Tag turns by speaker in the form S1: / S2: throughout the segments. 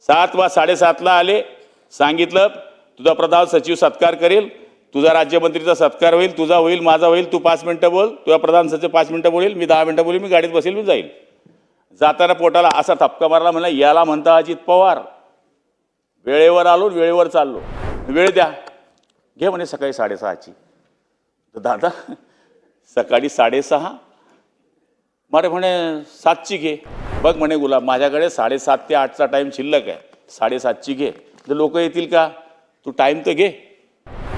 S1: 7 वा 7:30ला आले, सांगितलं तुझा प्रधान सचिव सत्कार करेल, तुझा राज्यमंत्रीचा सत्कार होईल, तुझा होईल, माझा होईल, तू 5 मिनिटं बोल, तुझा प्रधान सचिव 5 मिनिटं बोलेल, मी 10 मिनिटं बोलेल, मी गाडीत बसेल, मी जाईल. जाताना पोटाला असा थपका मारला, म्हणला याला म्हणता अजित पवार. वेळेवर आलो, वेळेवर चाललो. वेळ द्या, घे म्हणे सकाळी 6:30ची. दादा सकाळी 6:30, मारे म्हणे 7ची घे. बघ म्हणे गुलाब, माझ्याकडे 7:30 ते 8चा टाईम शिल्लक आहे, 7:30ची घे. तर लोक येतील का, तू टाईम तर घे.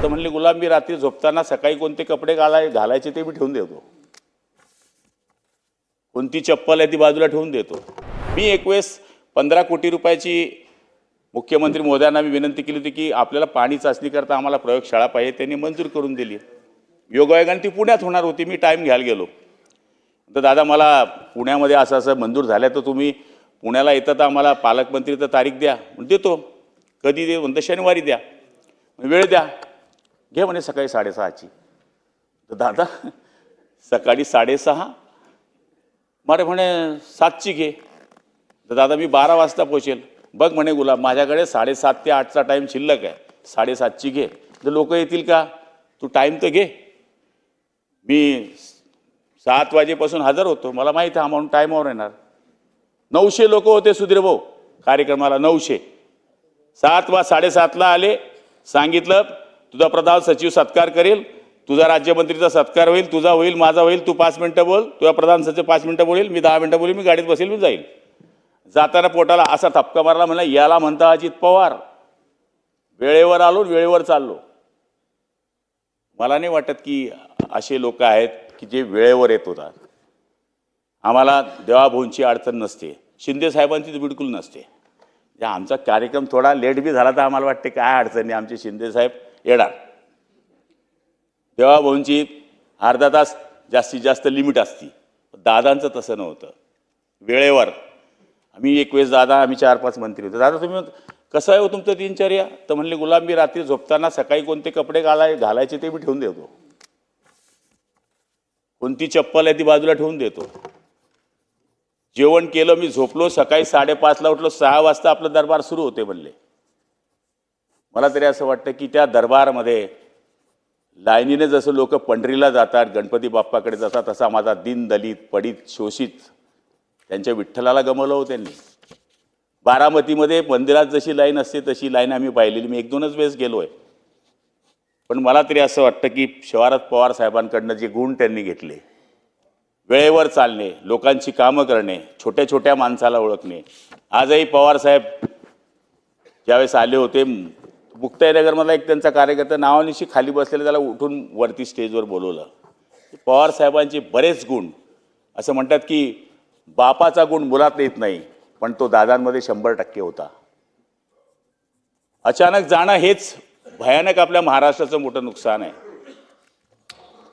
S1: तर म्हणले गुलाब, मी रात्री झोपताना सकाळी कोणते कपडे घालायचे ते मी ठेवून देतो, कोणती चप्पल आहे ती बाजूला ठेवून देतो. मी एक वेळेस 15 कोटी रुपयाची मुख्यमंत्री महोदयांना मी विनंती केली होती की आपल्याला पाणी चाचणी करता आम्हाला प्रयोगशाळा पाहिजे, त्यांनी मंजूर करून दिली. योगायोगाने ती पुण्यात होणार होती, मी टाईम घ्यायला गेलो. तर दादा मला पुण्यामध्ये असं असं मंजूर झालं, तर तुम्ही पुण्याला येतं तर आम्हाला पालकमंत्री तर तारीख द्या. देतो. कधी दे म्हणतं, शनिवारी द्या. वेळ द्या, घे म्हणे सकाळी 6:30ची. तर दादा सकाळी 6:30, मारे म्हणे 7ची घे. तर दादा मी 12 वाजता पोचेल. बघ म्हणे गुलाब, माझ्याकडे 7:30 ते 8चा टाईम शिल्लक आहे, 7:30ची घे. तर लोक येतील का, तू टाईम तर घे. मी 7 वाजेपासून हजर होतो, मला माहीत आहे अमाऊंट टाईमावर येणार. 900 लोक होते सुधीर भाऊ कार्यक्रमाला, 900. 7 वा 7:30ला आले, सांगितलं तुझा प्रधान सचिव सत्कार करेल, तुझा राज्यमंत्रीचा सत्कार होईल, तुझा होईल, माझा होईल, तू 5 मिनिटं बोल, तुझा प्रधान सचिव 5 मिनिटं बोलेल, मी 10 मिनिटं बोलेल, मी गाडीत बसेल, मी जाईल. जाताना पोटाला असा थपका मारला, म्हणला याला म्हणता अजित पवार. वेळेवर आलो, वेळेवर चाललो. मला नाही वाटत की असे लोक आहेत की जे वेळेवर येत होतात. आम्हाला देवाभाऊंची अडचण नसते, शिंदे साहेबांची तर बिलकुल नसते. आमचा कार्यक्रम थोडा लेट बी झाला तर आम्हाला वाटते काय अडचण नाही, आमचे शिंदे साहेब येणार. देवाभाऊंची अर्धा तास जास्तीत जास्त लिमिट असती, दादांचं तसं नव्हतं. वेळेवर. आम्ही एक वेळेस दादा, आम्ही 4-5 मंत्री होतो. दादा तुम्ही कसं आहे हो तुमचं दिनचर्या? तर म्हणले गुलाब, मी रात्री झोपताना सकाळी कोणते कपडे घालायचे ते मी ठेवून देतो, कोणती चप्पल आहे ती बाजूला ठेवून देतो. जेवण केलं, मी झोपलो, सकाळी 5:30ला उठलो, 6 वाजता आपलं दरबार सुरू होते म्हणले. मला तरी असं वाटतं की त्या दरबारमध्ये लाईनीने जसं लोक पंढरीला जातात, गणपती बाप्पाकडे जातात, तसा माझा दीन दलित पडित शोषित त्यांच्या विठ्ठलाला गमवलं हो त्यांनी. बारामतीमध्ये मंदिरात जशी लाईन असते तशी लाईन आम्ही पाहिलेली, मी 1-2च वेळेस गेलो आहे. पण मला तरी असं वाटतं की शरद पवार साहेबांकडनं जे गुण त्यांनी घेतले, वेळेवर चालणे, लोकांची कामं करणे, छोट्या छोट्या माणसाला ओळखणे. आजही पवारसाहेब ज्यावेळेस आले होते, मुक्ताईनगरमधला एक त्यांचा कार्यकर्ता नावानिशी खाली बसलेला, त्याला उठून वरती स्टेजवर बोलवलं. पवारसाहेबांचे बरेच गुण, असं म्हणतात की बापाचा गुण मुलात येत नाही, पण तो दादांमध्ये 100% होता. अचानक जाणं हेच भयानक आपल्या महाराष्ट्राचं मोठं नुकसान आहे.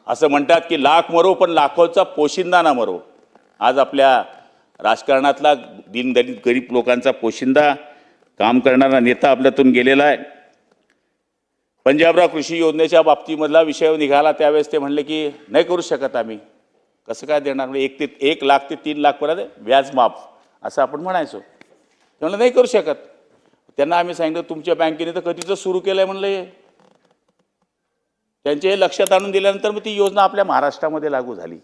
S1: असं म्हणतात की लाख मरो पण लाखोचा पोशिंदा ना मरो. आज आपल्या राजकारणातला दीनदलित गरीब लोकांचा पोशिंदा काम करणारा नेता आपल्यातून गेलेला आहे. पंजाबराव कृषी योजनेच्या बाबतीमधला विषय निघाला, त्यावेळेस ते म्हणले की नाही करू शकत आम्ही. कसं काय देणार? म्हणजे 1 लाख ते 3 लाखपर्यंत व्याज माफ असं आपण म्हणायचो. ते म्हणलं नाही करू शकत. त्यांना आम्ही सांगितलं तुमच्या बँकेने तर कधीच सुरू केलं आहे म्हणलं. त्यांचे हे लक्षात आणून दिल्यानंतर मग ती योजना आपल्या महाराष्ट्रामध्ये लागू झाली.